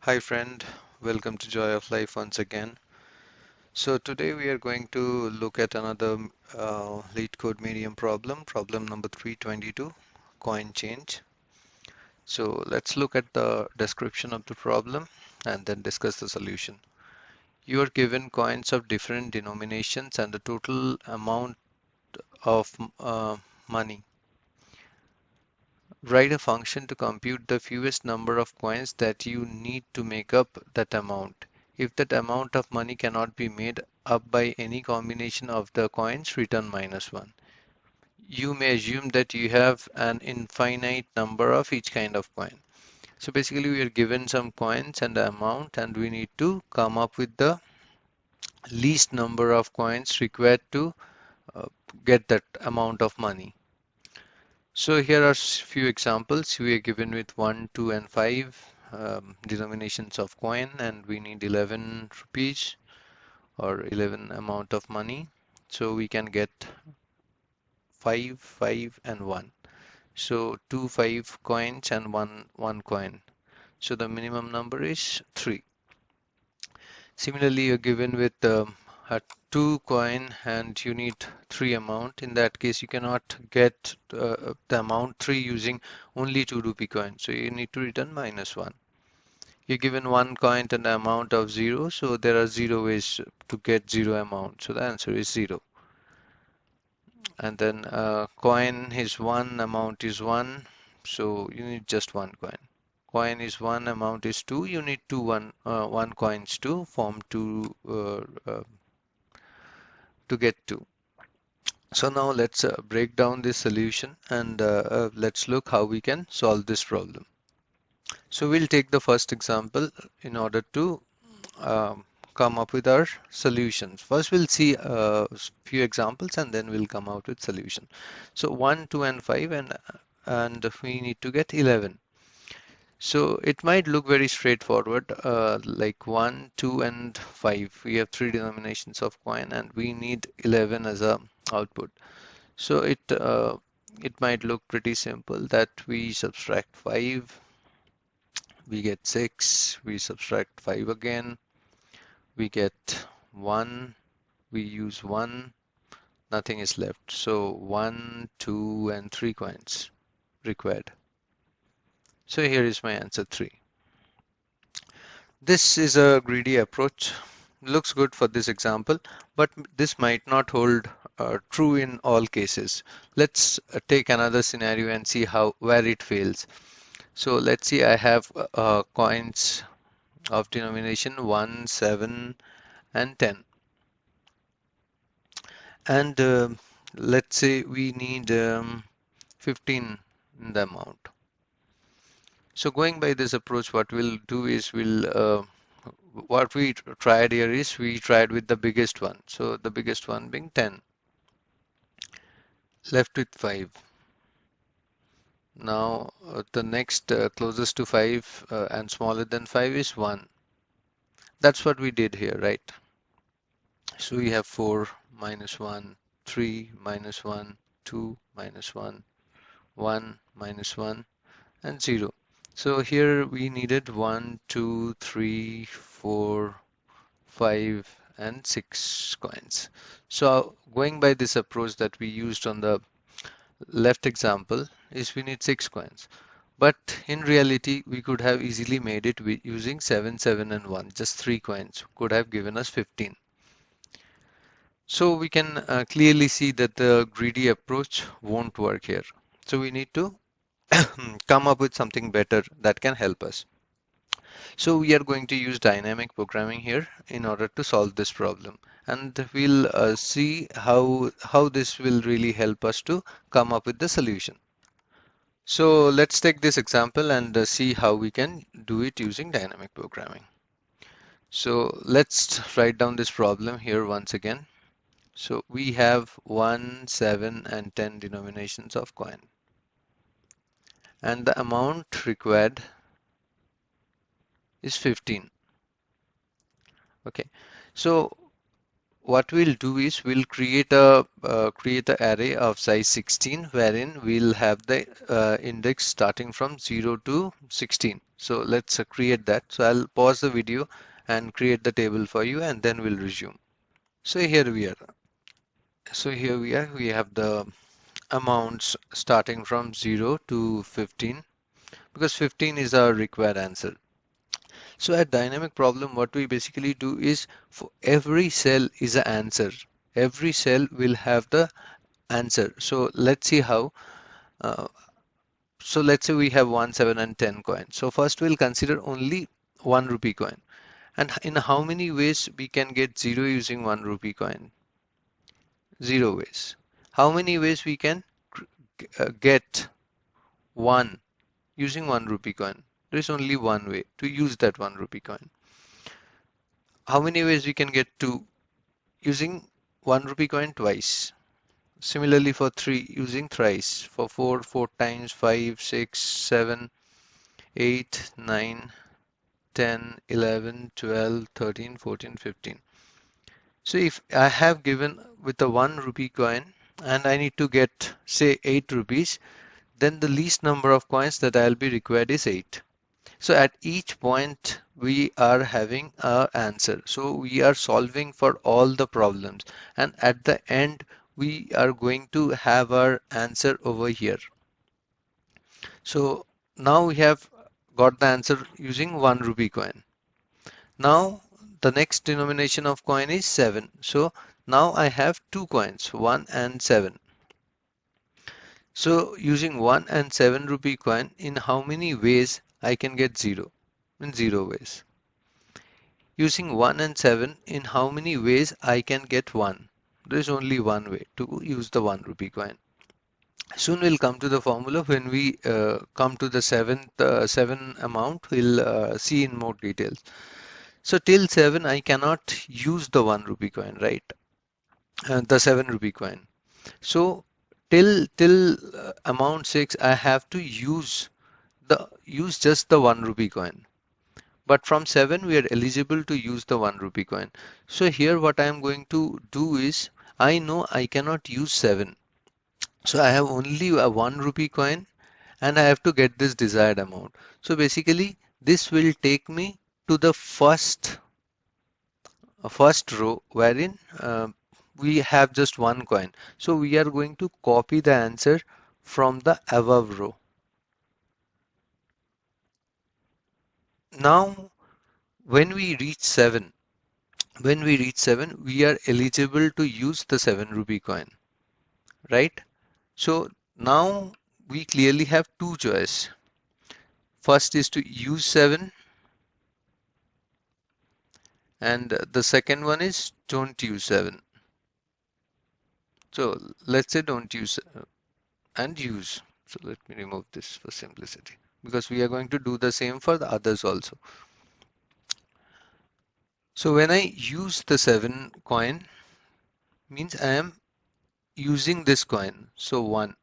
Hi friend, welcome to Joy of Life once again. So today we are going to look at another Leetcode medium problem number 322, coin change. So let's look at the description of the problem and then discuss the solution. You are given coins of different denominations and the total amount of money. Write a function to compute the fewest number of coins that you need to make up that amount. If that amount of money cannot be made up by any combination of the coins, return -1. You may assume that you have an infinite number of each kind of coin. So basically we are given some coins and the amount, and we need to come up with the least number of coins required to uh, get that amount of money. So here are few examples. We are given with 1, 2, and 5 denominations of coin, and we need 11 rupees or 11 amount of money. So we can get 5, 5, and 1. So 2 5 coins and 1 coin. So the minimum number is 3. Similarly, you're given with a 2 coin and you need 3 amount. In that case, you cannot get the amount 3 using only 2 rupee coin. So you need to return -1. You're given 1 coin and the amount of 0. So there are 0 ways to get 0 amount. So the answer is 0. And then coin is 1, amount is 1. So you need just 1 coin. Coin is 1, amount is 2. You need 1 coins to form 2 to get 2. So now let's break down this solution and let's look how we can solve this problem. So we'll take the first example in order to come up with our solutions. First we'll see a few examples and then we'll come out with solution. So 1, 2, and 5, and we need to get 11. So it might look very straightforward, like 1, 2, and 5. We have 3 denominations of coin and we need 11 as a output. So it might look pretty simple that we subtract 5, we get 6, we subtract 5 again, we get 1, we use 1, nothing is left. So 1, 2, and 3 coins required. So here is my answer 3. This is a greedy approach. Looks good for this example, but this might not hold true in all cases. Let's take another scenario and see where it fails. So let's see, I have coins of denomination 1, 7, and 10. And let's say we need 15 in the amount. So going by this approach, what we'll do is what we tried here is we tried with the biggest one. So the biggest one being 10, left with 5. Now the next closest to 5 and smaller than 5 is 1. That's what we did here, right? So we have 4 -1, 3 -1, 2 -1, 1 -1, and 0. So here we needed 1, 2, 3, 4, 5, and 6 coins. So going by this approach that we used on the left example is we need 6 coins. But in reality, we could have easily made it using 7, 7, and 1. Just 3 coins could have given us 15. So we can clearly see that the greedy approach won't work here. So we need to come up with something better that can help us. So we are going to use dynamic programming here in order to solve this problem. And we'll see how this will really help us to come up with the solution. So let's take this example and see how we can do it using dynamic programming. So let's write down this problem here once again. So we have 1, 7, and 10 denominations of coin. And the amount required is 15. Okay, so what we'll do is we'll create a array of size 16 wherein we'll have the index starting from 0 to 16. So let's create that. So I'll pause the video and create the table for you, and then we'll resume. So here we are. We have the amounts starting from 0 to 15, because 15 is our required answer. So at dynamic problem, what we basically do is for every cell is an answer. Every cell will have the answer. So let's see how. Uh, so let's say we have 1, 7 and 10 coins. So first we'll consider only 1 rupee coin. And in how many ways we can get 0 using 1 rupee coin? 0 ways. How many ways we can get 1 using 1 rupee coin? There is only one way to use that 1 rupee coin. How many ways we can get 2 using 1 rupee coin? Twice. Similarly for 3, using thrice. For 4, 4 times. 5, 6, 7, 8, 9, 10, 11, 12, 13, 14, 15. So if I have given with a 1 rupee coin and I need to get say 8 rupees, then the least number of coins that I'll be required is 8. So at each point we are having our answer. So we are solving for all the problems, and at the end we are going to have our answer over here. So now we have got the answer using 1 rupee coin. Now the next denomination of coin is 7. So now I have two coins, 1 and 7. So using 1 and 7 rupee coin, in how many ways I can get 0? In 0 ways. Using 1 and 7, in how many ways I can get 1? There is only one way to use the 1 rupee coin. Soon we'll come to the formula. When we come to the 7 amount, we'll see in more details. So till 7 I cannot use the 1 rupee coin, right? The 7 rupee coin. So till amount 6 I have to use just the 1 rupee coin. But from 7 we are eligible to use the 1 rupee coin. So here what I am going to do is, I know I cannot use 7. So I have only a 1 rupee coin and I have to get this desired amount. So basically this will take me to the first row wherein we have just one coin. So we are going to copy the answer from the above row. Now when we reach 7, we are eligible to use the 7 rupee coin, right? So now we clearly have two choices. First is to use 7, and the second one is don't use 7. So let's say don't use and use. So let me remove this for simplicity, because we are going to do the same for the others also. So when I use the 7 coin, means I am using this coin, so 1.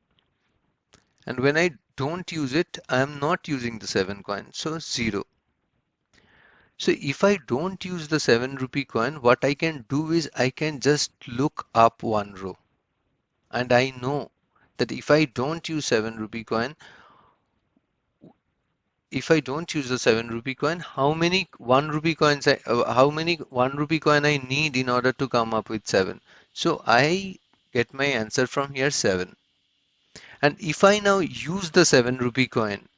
And when I don't use it, I am not using the 7 coin, so 0. So if I don't use the 7 rupee coin, what I can do is I can just look up one row. And I know that if I don't use 7 rupee coin, the 7 rupee coin, how many 1 rupee coins how many 1 rupee coin I need in order to come up with 7. So I get my answer from here, 7. And if I now use the 7 rupee coin,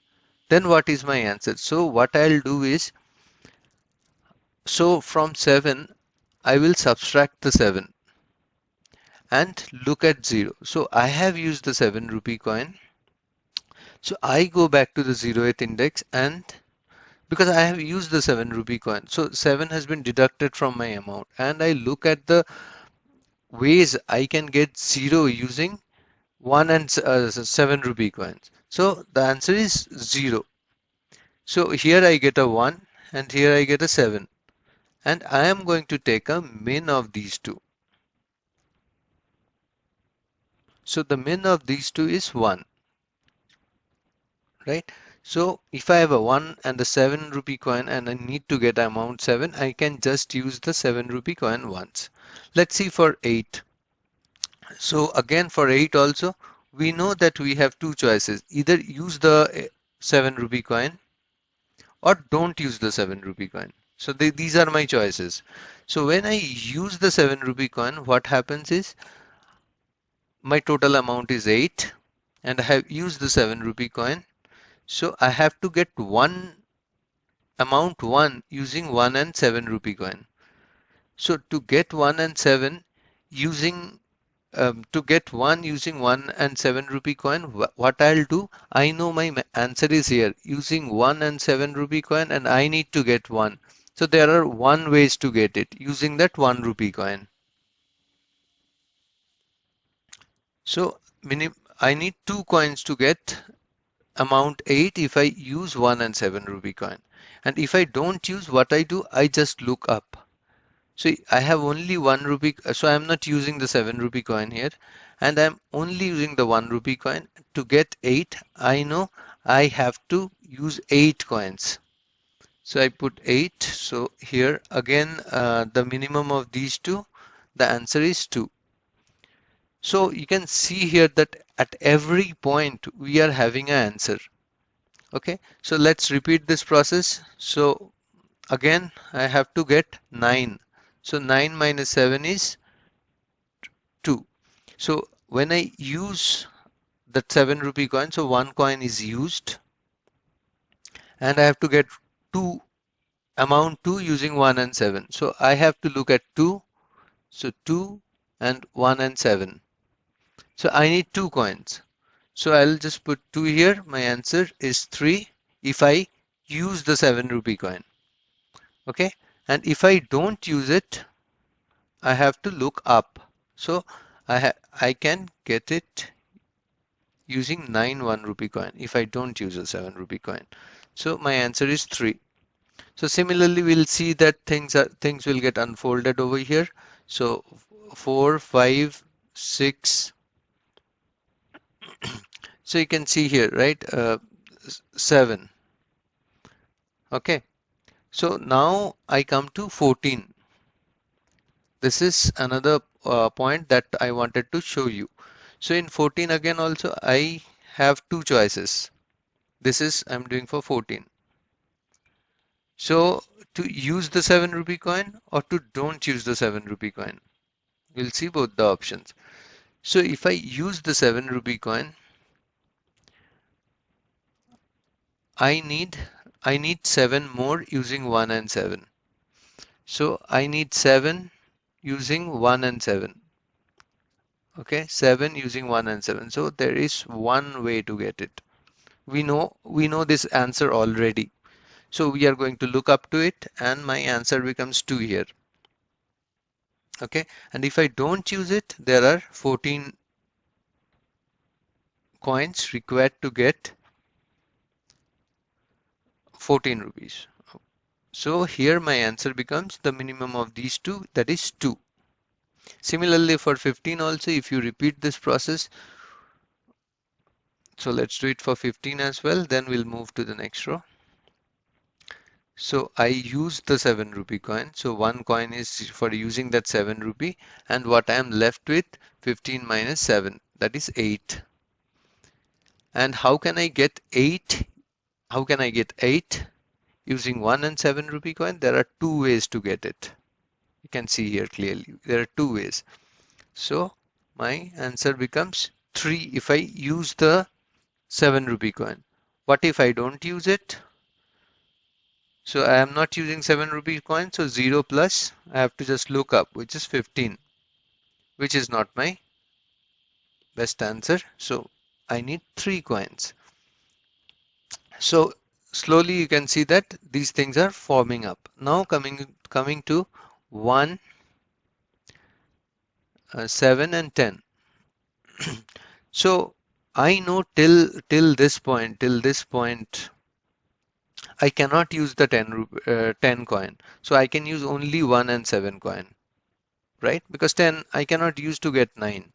then what is my answer? So what I'll do is, so from 7, I will subtract the 7 and look at 0. So I have used the 7 rupee coin. So I go back to the 0th index, and because I have used the 7 rupee coin, so 7 has been deducted from my amount, and I look at the ways I can get 0 using 1 and 7 rupee coins. So the answer is 0. So here I get a 1 and here I get a 7, and I am going to take a min of these two. So the min of these two is 1, right? So if I have a 1 and a 7 rupee coin and I need to get amount 7, I can just use the 7 rupee coin once. Let's see for 8. So again for 8 also, we know that we have two choices. Either use the 7 rupee coin or don't use the 7 rupee coin. So these are my choices. So when I use the 7 rupee coin, what happens is my total amount is 8 and I have used the 7 rupee coin. So I have to get amount 1 using 1 and 7 rupee coin. So to get 1 and 7 using to get 1 using 1 and 7 rupee coin, what I'll do, I know my answer is here using 1 and 7 rupee coin and I need to get 1. So there are one ways to get it using that 1 rupee coin. So I need 2 coins to get amount 8 if I use 1 and 7 rupee coin. And if I don't use, what I do, I just look up. So I have only 1 rupee, so I'm not using the 7 rupee coin here, and I'm only using the 1 rupee coin. To get 8, I know I have to use 8 coins. So I put 8. So here again, the minimum of these two, the answer is 2. So you can see here that at every point we are having an answer. Okay, so let's repeat this process. So again, I have to get 9. So 9 minus 7 is 2. So when I use that 7 rupee coin, so 1 coin is used and I have to get 2 amount 2 using 1 and 7. So I have to look at 2. So 2 and 1 and 7. So I need 2 coins. So I'll just put 2 here. My answer is 3 if I use the 7 rupee coin. Okay. And if I don't use it, I have to look up. So I can get it using 9 1 rupee coin if I don't use a 7 rupee coin. So my answer is 3. So similarly, we'll see that things will get unfolded over here. So 4, 5, 6. So you can see here, right? 7. Okay. So now I come to 14. This is another point that I wanted to show you. So in 14 again also I have two choices. This is I'm doing for 14. So to use the 7 rupee coin or to don't use the 7 rupee coin. We'll see both the options. So if I use the 7 rupee coin, I need I need 7 more using 1 and 7. So I need 7 using 1 and 7. Okay, 7 using 1 and 7. So there is one way to get it. We know this answer already. So we are going to look up to it and my answer becomes 2 here. Okay, and if I don't use it, there are 14 coins required to get 14 rupees. So here my answer becomes the minimum of these two, that is 2. Similarly for 15 also, if you repeat this process, so let's do it for 15 as well, then we'll move to the next row. So I use the 7 rupee coin. So 1 coin is for using that 7 rupee, and what I am left with 15 minus 7, that is 8. And how can I get 8? How can I get 8 using 1 and 7 rupee coin? There are two ways to get it. You can see here clearly. There are two ways. So my answer becomes 3 if I use the 7 rupee coin. What if I don't use it? So I am not using 7 rupee coin, so 0 plus, I have to just look up, which is 15, which is not my best answer. So I need 3 coins. So slowly you can see that these things are forming up. Now coming to 1, 7 and 10. So I know till this point, I cannot use the 10 coin. So I can use only 1 and 7 coin, right? Because 10 I cannot use to get 9.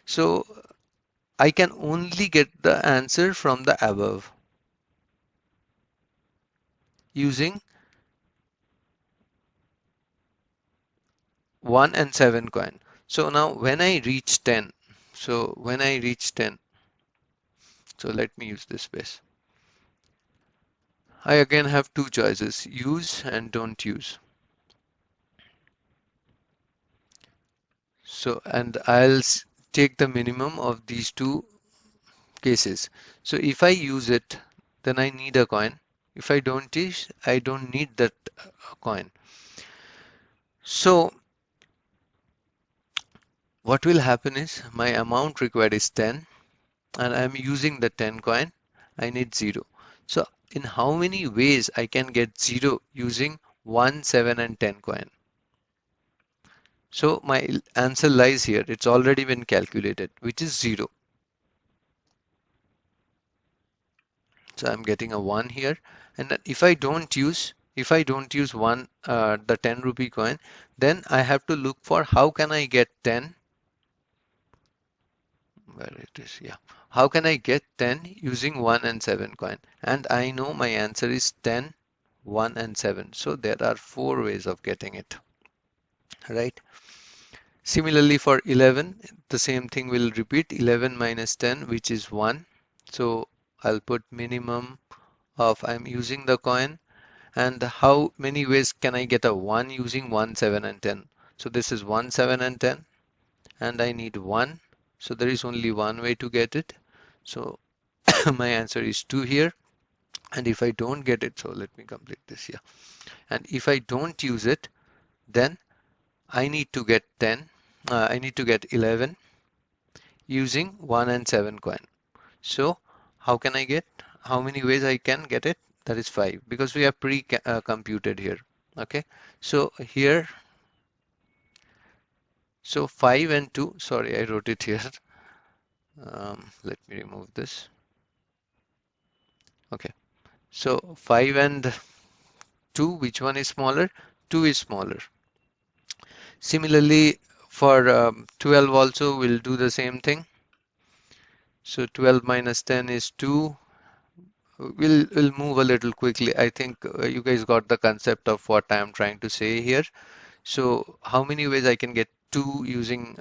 So I can only get the answer from the above. using 1 and 7 coin. So now when I reach 10, so when I reach 10, so let me use this base. I again have two choices, use and don't use. So, and I'll take the minimum of these two cases. So if I use it, then I need a coin. If I don't use, I don't need that coin. So what will happen is my amount required is 10 and I'm using the 10 coin. I need 0. So in how many ways I can get 0 using 1, 7 and 10 coin? So my answer lies here. It's already been calculated, which is 0. So I'm getting a 1 here. And then if I don't use one the 10 rupee coin, then I have to look for how can I get 10, where it is, yeah, how can I get 10 using 1 and 7 coin? And I know my answer is 10, 1 and 7. So there are 4 ways of getting it, right? Similarly for 11, the same thing will repeat, 11 minus 10, which is 1. So I'll put minimum of I'm using the coin. And how many ways can I get a 1 using 1, 7 and 10? So this is 1, 7 and 10 and I need 1. So there is only one way to get it. So my answer is 2 here. And if I don't get it, so let me complete this here. And if I don't use it, then I need to get 10. I need to get 11 using 1 and 7 coin. So how many ways I can get it? That is 5 because we have pre-computed here. Okay. So here, so 5 and 2, sorry, I wrote it here. Let me remove this. Okay. So 5 and 2, which one is smaller? 2 is smaller. Similarly, for 12 also, we'll do the same thing. So 12 minus 10 is 2. We'll move a little quickly. I think you guys got the concept of what I'm trying to say here. So how many ways I can get 2 using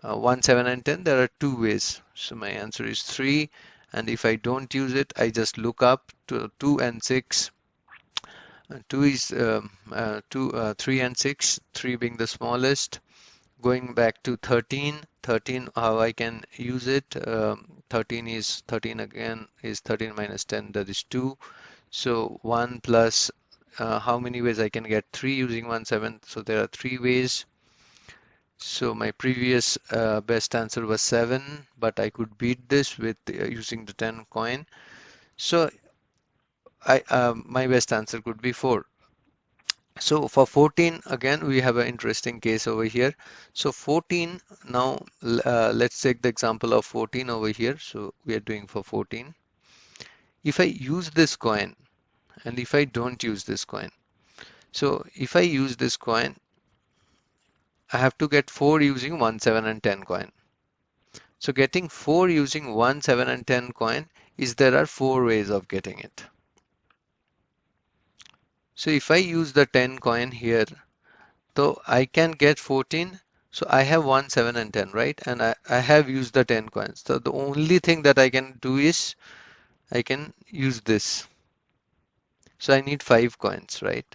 1, 7 and 10? There are 2 ways. So my answer is 3. And if I don't use it, I just look up to 2 and 6. 2 is 3 and 6, 3 being the smallest. Going back to 13, how I can use it? 13 again is 13 minus 10, that is 2. So 1 plus how many ways I can get 3 using 1, 7? So there are 3 ways. So my previous best answer was 7, but I could beat this with using the 10 coin. So my best answer could be 4. So for 14, again, we have an interesting case over here. So 14, now let's take the example of 14 over here. So we are doing for 14. If I use this coin and if I don't use this coin. So if I use this coin, I have to get 4 using 1, 7 and 10 coin. So getting 4 using 1, 7 and 10 coin is there are 4 ways of getting it. So if I use the 10 coin here, so I can get 14. So I have 1, 7 and 10, right? And I have used the 10 coins. So the only thing that I can do is I can use this. So I need 5 coins, right?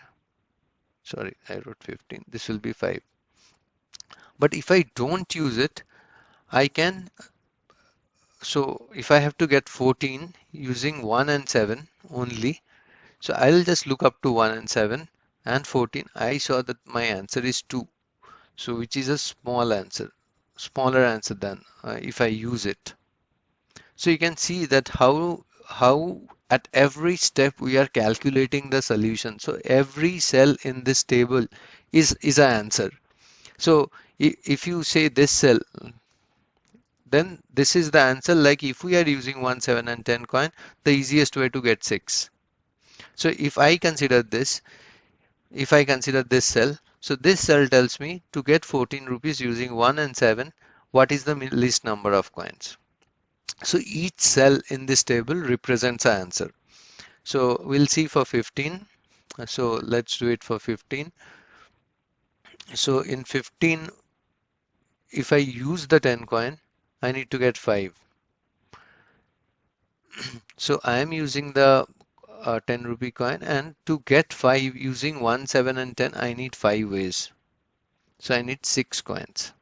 Sorry, I wrote 15. This will be 5. But if I don't use it, I can, so if I have to get 14 using 1 and 7 only, so I'll just look up to 1 and 7 and 14. I saw that my answer is 2. So which is a smaller answer than if I use it. So you can see that how at every step we are calculating the solution. So every cell in this table is an answer. So if you say this cell, then this is the answer. Like if we are using 1, 7 and 10 coin, the easiest way to get 6. So if I consider this cell, so this cell tells me to get 14 rupees using 1 and 7, what is the least number of coins? So each cell in this table represents an answer. So we'll see for 15. So let's do it for 15. So in 15, if I use the 10 coin, I need to get 5. So I am using the 10 rupee coin, and to get 5 using 1, 7 and 10, I need 5 ways. So I need 6 coins.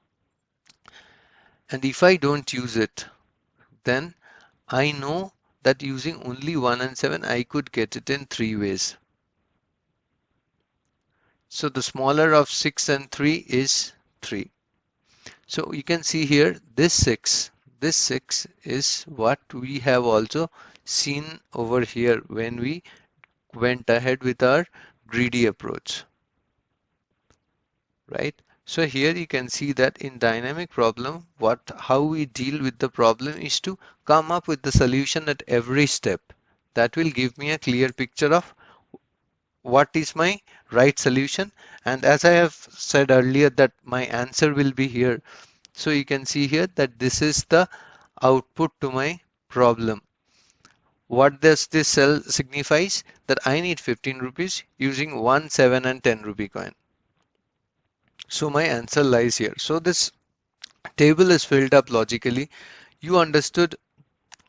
And if I don't use it, then I know that using only 1 and 7, I could get it in 3 ways. So the smaller of 6 and 3 is 3. So you can see here this 6 is what we have also seen over here when we went ahead with our greedy approach, right? So here you can see that in dynamic problem, how we deal with the problem is to come up with the solution at every step. That will give me a clear picture of what is my right solution. And as I have said earlier that my answer will be here. So you can see here that this is the output to my problem. What does this cell signifies? That I need 15 rupees using 1, 7 and 10 rupee coin. So my answer lies here. So this table is filled up logically. You understood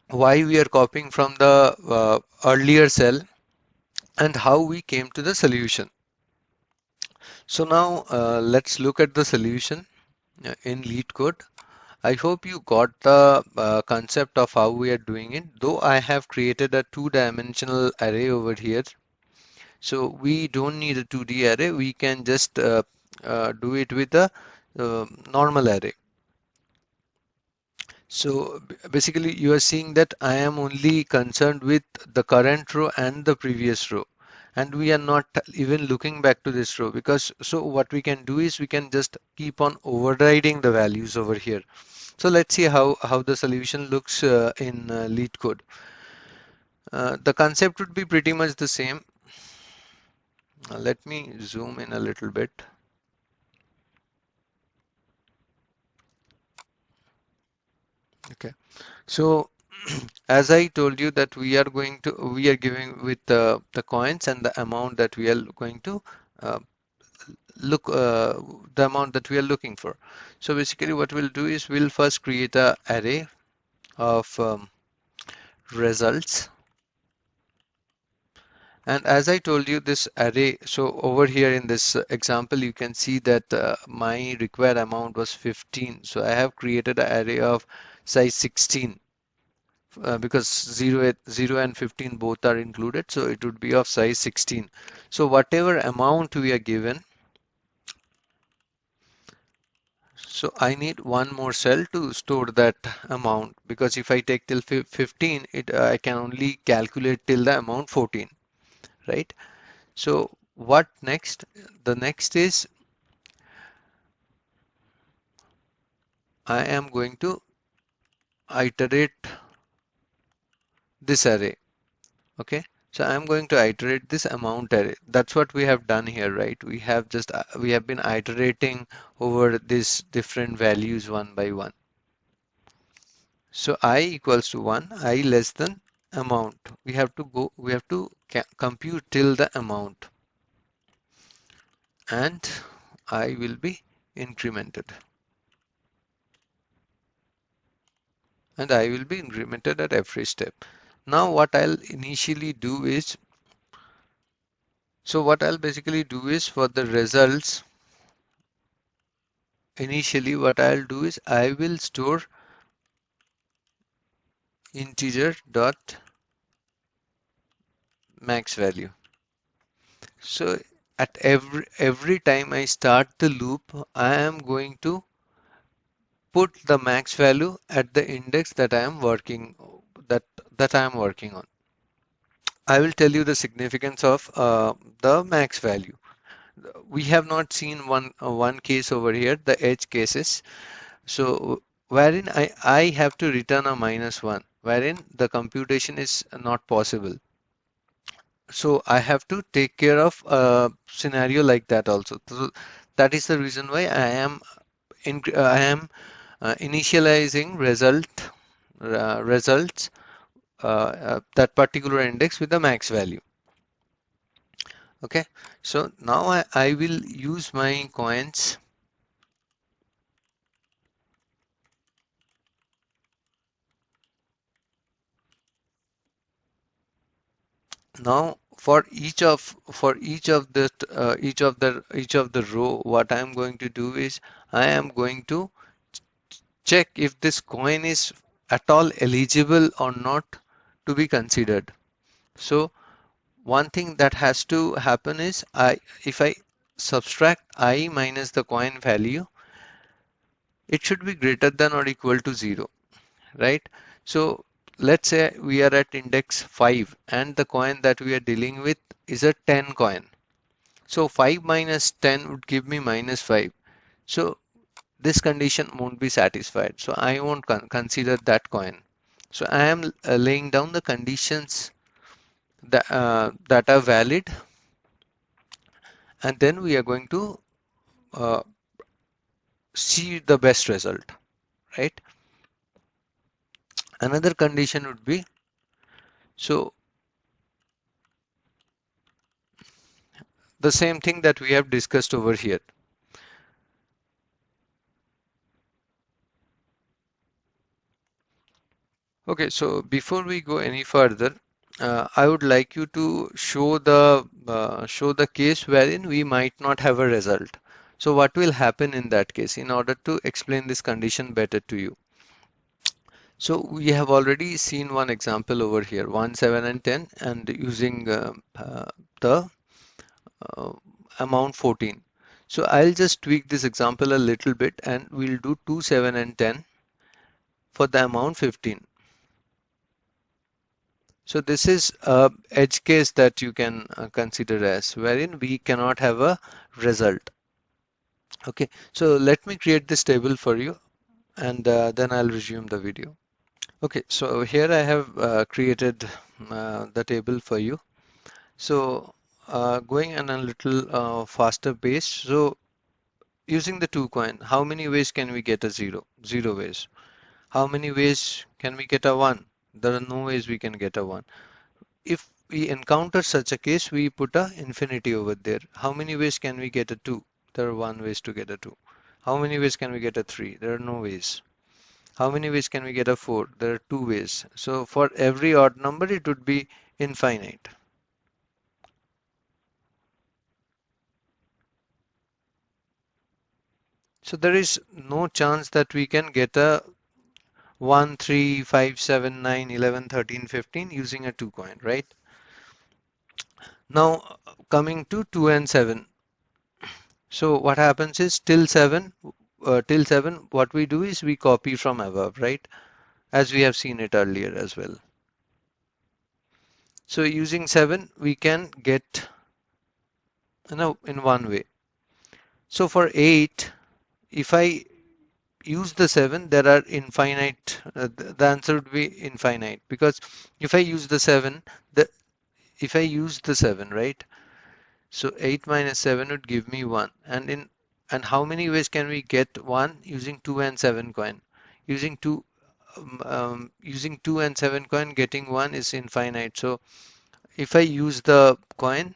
why we are copying from the earlier cell and how we came to the solution. So now let's look at the solution in Leetcode. I hope you got the concept of how we are doing it, though I have created a two-dimensional array over here. So we don't need a 2D array, we can just do it with a normal array. So basically you are seeing that I am only concerned with the current row and the previous row. And we are not even looking back to this row, because so what we can do is we can just keep on overriding the values over here. So let's see how the solution looks in Leetcode. The concept would be pretty much the same. Let me zoom in a little bit. Okay, so as I told you that we are giving with the coins and the amount that we are going to uh, the amount that we are looking for. So basically what we'll do is we'll first create a array of results. And as I told you, this array, so over here in this example, you can see that my required amount was 15. So I have created an array of size 16 because 0 and 15 both are included. So it would be of size 16. So whatever amount we are given, so I need one more cell to store that amount, because if I take till 15, I can only calculate till the amount 14, right? So what next? The next is I am going to iterate this array. Okay, so I'm going to iterate this amount array. That's what we have done here, right? We have been iterating over these different values one by one. So I equals to 1, I less than amount. We have to compute till the amount, and I will be incremented. And I will be incremented at every step. Now what I'll initially do is, so what I'll basically do is for the results, initially what I'll do is I will store integer dot max value. So at every time I start the loop, I am going to put the max value at the index that I am working that that I am working on. I will tell you the significance of the max value. We have not seen one case over here, the edge cases. So wherein I have to return a -1, wherein the computation is not possible. So I have to take care of a scenario like that also. So that is the reason why I am initializing results that particular index with the max value. Okay, so now I will use my coins. Now for each of the row, what I am going to do is I am going to check if this coin is at all eligible or not to be considered. So one thing that has to happen is if I subtract I minus the coin value, it should be greater than or equal to 0, right? So let's say we are at index 5 and the coin that we are dealing with is a 10 coin. So 5 minus 10 would give me minus 5. So this condition won't be satisfied. So I won't consider that coin. So I am laying down the conditions that are valid, and then we are going to uh, see the best result, right? Another condition would be, so the same thing that we have discussed over here. Okay, so before we go any further, I would like you to show the case wherein we might not have a result. So what will happen in that case in order to explain this condition better to you? So we have already seen one example over here, 1, 7 and 10, and using the uh, amount 14. So I'll just tweak this example a little bit and we'll do 2, 7 and 10 for the amount 15. So this is a edge case that you can consider as wherein we cannot have a result. Okay, so let me create this table for you and then I'll resume the video. Okay, so here I have created the table for you. So going on a little faster pace. So using the 2 coin, how many ways can we get a 0? 0 ways. How many ways can we get a 1? There are no ways we can get a 1. If we encounter such a case, we put a infinity over there. How many ways can we get a 2? There are 1 ways to get a 2. How many ways can we get a 3? There are no ways. How many ways can we get a 4? There are 2 ways. So for every odd number, it would be infinite. So there is no chance that we can get a 1, 3, 5, 7, 9, 11, 13, 15 using a 2 coin, right? Now coming to 2 and 7. So what happens is till 7, what we do is we copy from above, right? As we have seen it earlier as well. So using 7, we can get, in one way. So for 8, if I use the 7, there are infinite, the answer would be infinite because if I use the 7, the if I use the 7, right? So 8 minus 7 would give me 1. And how many ways can we get 1 using 2 and 7 coin? Using 2 and 7 coin, getting 1 is infinite. So if I use the coin,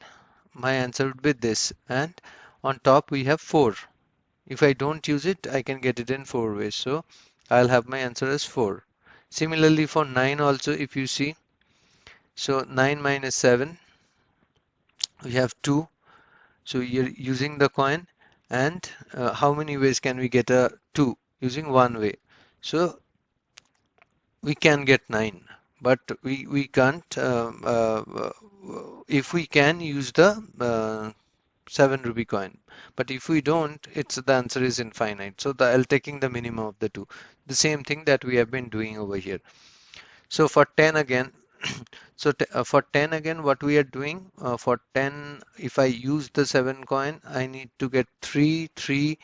my answer would be this. And on top we have 4. If I don't use it, I can get it in 4 ways. So I'll have my answer as 4. Similarly for 9 also, if you see, so 9 minus 7, we have 2. So you're using the coin, and how many ways can we get a 2? Using one way. So we can get 9, but we can't if we can use the 7 rupee coin. But if we don't, the answer is infinite. So I'll taking the minimum of the two. The same thing that we have been doing over here. So for 10 again, so for 10 again, what we are doing for 10, if I use the 7 coin, I need to get 3, 3.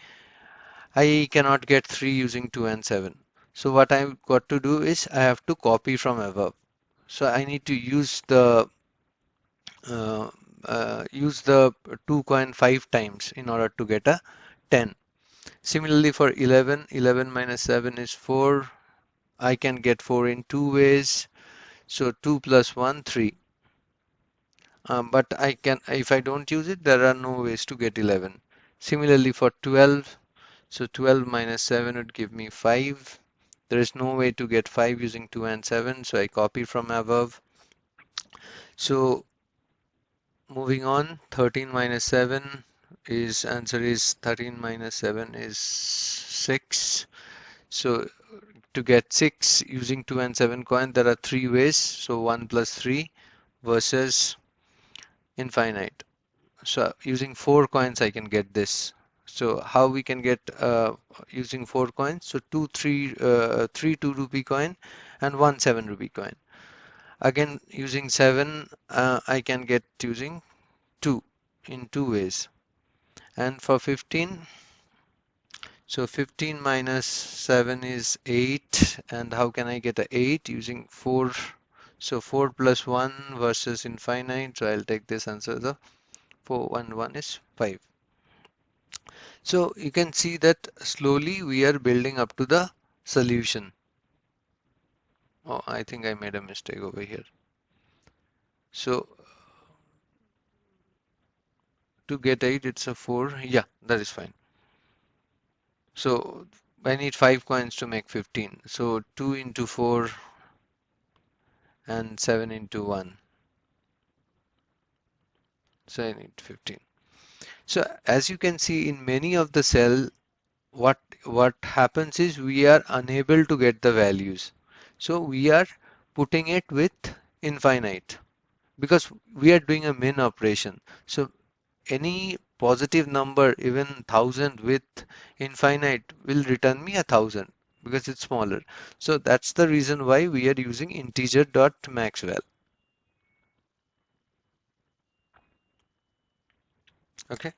I cannot get 3 using 2 and 7. So what I've got to do is I have to copy from above. So I need to uh, use the 2 coin 5 times in order to get a 10. Similarly for 11, 11 minus 7 is 4. I can get 4 in 2 ways. So 2 plus 1, 3. But if I don't use it, there are no ways to get 11. Similarly for 12, so 12 minus 7 would give me 5. There is no way to get 5 using 2 and 7, so I copy from above. So moving on, 13 minus 7 is, answer is 13 minus 7 is 6. So to get 6 using 2 and 7 coin, there are 3 ways. So 1 plus 3 versus infinite. So using 4 coins, I can get this. So how we can get using 4 coins? So 3 2 rupee coin and 1 7 rupee coin. Again, using 7, I can get using 2 in 2 ways. And for 15, so 15 minus 7 is 8. And how can I get a 8? Using 4. So 4 plus 1 versus infinite. So I'll take this answer. The 4 and 1 is 5. So you can see that slowly we are building up to the solution. Oh, I think I made a mistake over here. So to get 8, it's a 4. Yeah, that is fine. So I need 5 coins to make 15. So 2 into 4 and 7 into 1. So I need 15. So as you can see in many of the cell, what happens is we are unable to get the values. So we are putting it with infinite because we are doing a min operation. So any positive number, even 1000 with infinite, will return me 1000 because it's smaller. So that's the reason why we are using integer dot maxval. Okay.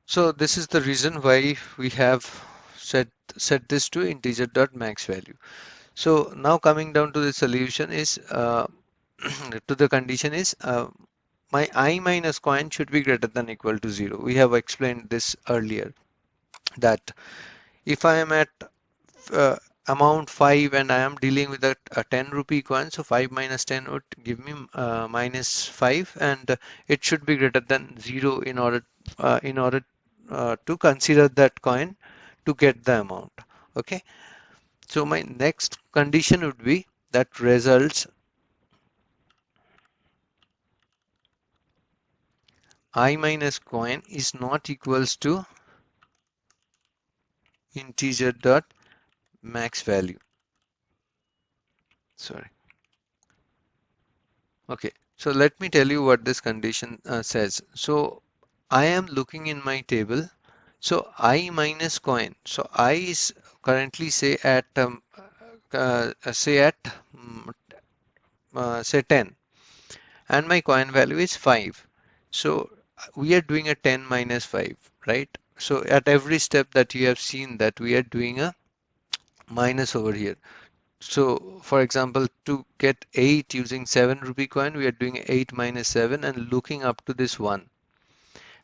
So this is the reason why we have set this to integer dot max value. So now coming down to the solution is to the condition is my I minus coin should be greater than equal to 0. We have explained this earlier that if I am at uh, amount 5 and I am dealing with a 10 rupee coin, so 5 minus 10 would give me minus 5, and it should be greater than 0 in order to consider that coin to get the amount. Okay, so my next condition would be that results I minus coin is not equals to integer dot max value. Sorry. Okay, so let me tell you what this condition says. So I am looking in my table. So I minus coin. So I is currently say at say 10, and my coin value is 5. So we are doing a 10 minus 5, right? So at every step that you have seen that we are doing a minus over here. So for example, to get 8 using 7 rupee coin, we are doing 8 minus 7 and looking up to this 1.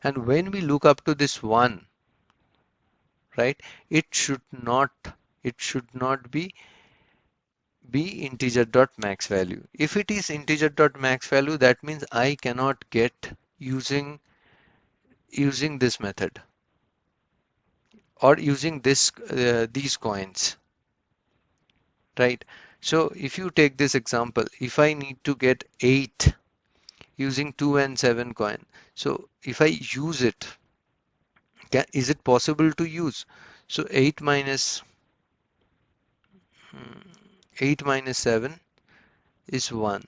And when we look up to this 1, right, it should not be integer dot max value. If it is integer dot max value, that means I cannot get using this method or using these coins, right? So if you take this example, if I need to get 8 using 2 and 7 coin, so if I use it, is it possible to use? So 8 minus 7 is 1,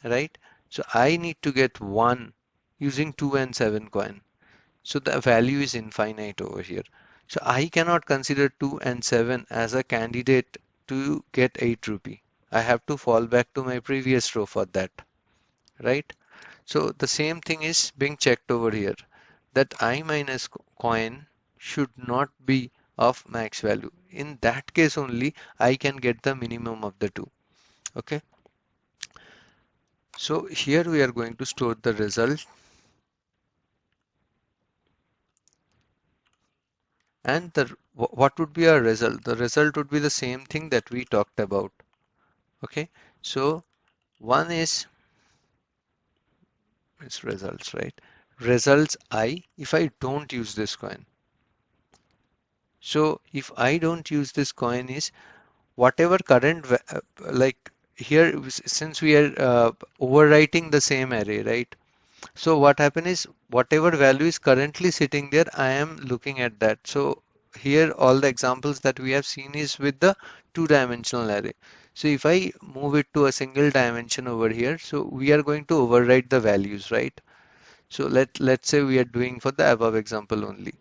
right? So I need to get 1 using 2 and 7 coin. So the value is infinite over here. So I cannot consider 2 and 7 as a candidate to get 8 rupee. I have to fall back to my previous row for that, right? So the same thing is being checked over here, that I minus coin should not be of max value. In that case only I can get the minimum of the two. Okay. So here we are going to store the result, and what would be our result? The result would be the same thing that we talked about. Okay. So one is it's results, right? Results I if I don't use this coin. So if I don't use this coin is whatever current like here since we are overwriting the same array, right? So what happen is whatever value is currently sitting there, I am looking at that. So here all the examples that we have seen is with the two-dimensional array. So if I move it to a single dimension over here, so we are going to overwrite the values, right? So let's say we are doing for the above example only.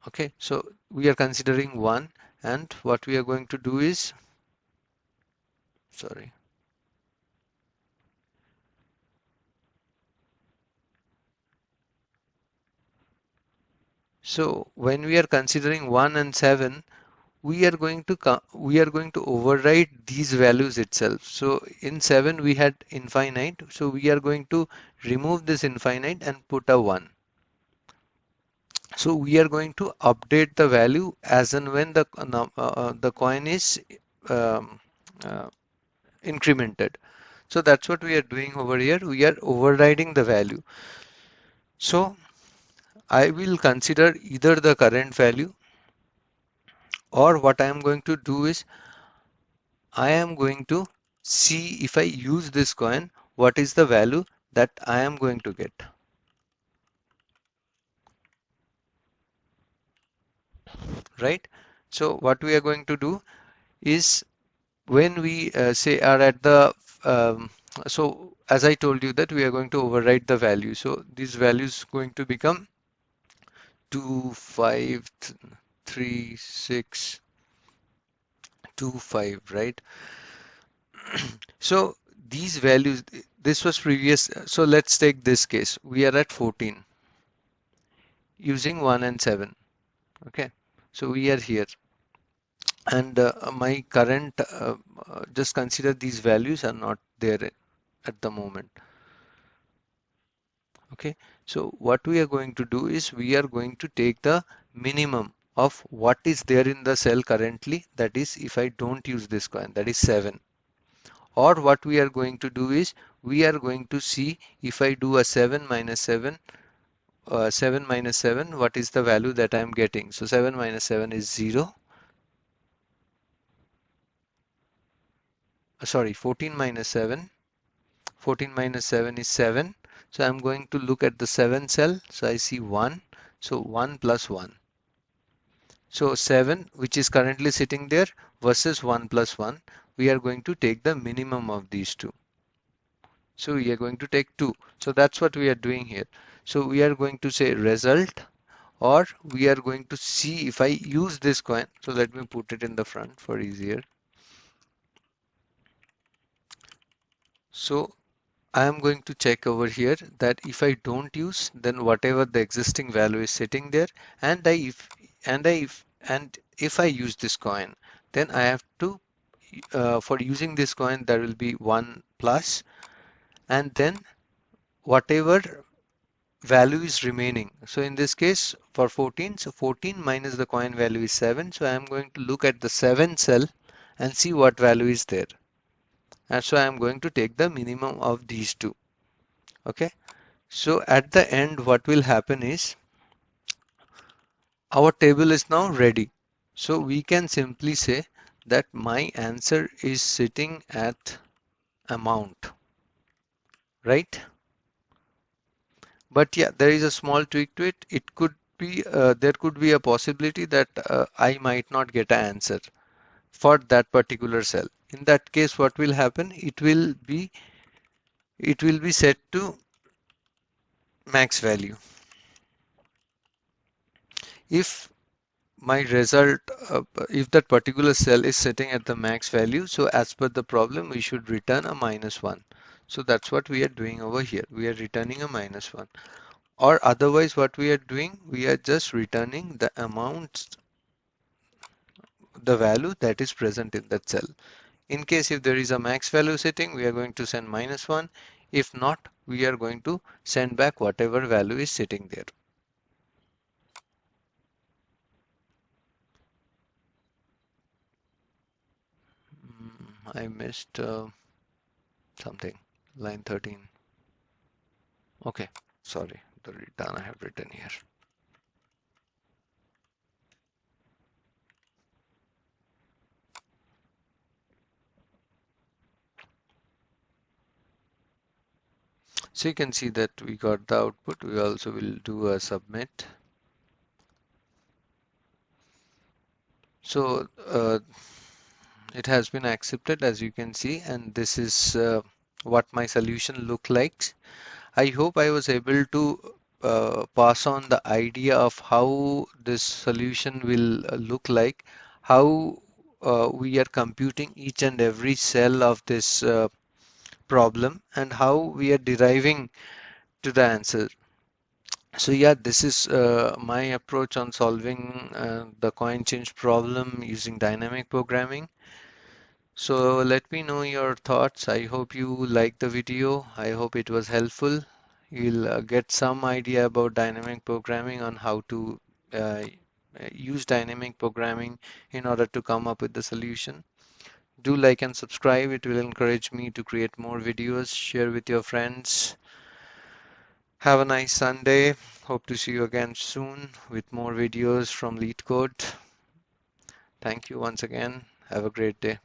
Okay, so we are considering one, and what we are going to do is, sorry. So when we are considering 1 and 7, we are going to override these values itself. So in 7 we had infinite, so we are going to remove this infinite and put a 1. So we are going to update the value as and when the coin is um, uh, incremented. So that's what we are doing over here. We are overriding the value. So I will consider either the current value, or what I am going to do is I am going to see if I use this coin, what is the value that I am going to get, right? So what we are going to do is when we say are at the um, so as I told you that we are going to override the value. So these values going to become 2, 5, 3, 6, 2, 5, right? So these values, this was previous. So let's take this case. We are at 14 using 1 and 7. Okay. So we are here. And my current, just consider these values are not there at the moment. Okay. So what we are going to do is we are going to take the minimum of what is there in the cell currently. That is, if I don't use this coin, that is 7. Or what we are going to do is we are going to see if I do a 7 minus 7, 7 minus 7, what is the value that I am getting. So 7 minus 7 is 0. Sorry, 14 minus 7. 14 minus 7 is 7. So I'm going to look at the 7 cell. So I see 1. So 1 plus 1. So 7, which is currently sitting there, versus 1 plus 1. We are going to take the minimum of these two. So we are going to take 2. So that's what we are doing here. So we are going to say result, or we are going to see if I use this coin. So let me put it in the front for easier. So I am going to check over here that if I don't use, then whatever the existing value is sitting there, and if I use this coin, then I have to for using this coin there will be 1 plus, and then whatever value is remaining. So in this case for 14, so 14 minus the coin value is 7. So I am going to look at the 7 cell and see what value is there. And so I am going to take the minimum of these two. Okay. So at the end, what will happen is our table is now ready. So we can simply say that my answer is sitting at amount, right? But yeah, there is a small tweak to it. It could be, there could be a possibility that I might not get an answer for that particular cell. In that case, what will happen? It will be set to max value. If my result, if that particular cell is sitting at the max value, so as per the problem, we should return a -1. So that's what we are doing over here. We are returning a -1. Or otherwise, what we are doing, we are just returning the amount, the value that is present in that cell. In case if there is a max value sitting, we are going to send -1. If not, we are going to send back whatever value is sitting there. I missed something. Line 13. Okay, sorry, the return I have written here. So you can see that we got the output. We also will do a submit. So it has been accepted, as you can see, and this is what my solution look like. I hope I was able to pass on the idea of how this solution will look like, how we are computing each and every cell of this problem, and how we are deriving to the answer. So yeah, this is my approach on solving the coin change problem using dynamic programming. So let me know your thoughts. I hope you liked the video. I hope it was helpful. You'll get some idea about dynamic programming on how to use dynamic programming in order to come up with the solution. Do like and subscribe. It will encourage me to create more videos. Share with your friends. Have a nice Sunday. Hope to see you again soon with more videos from Leetcode. Thank you once again. Have a great day.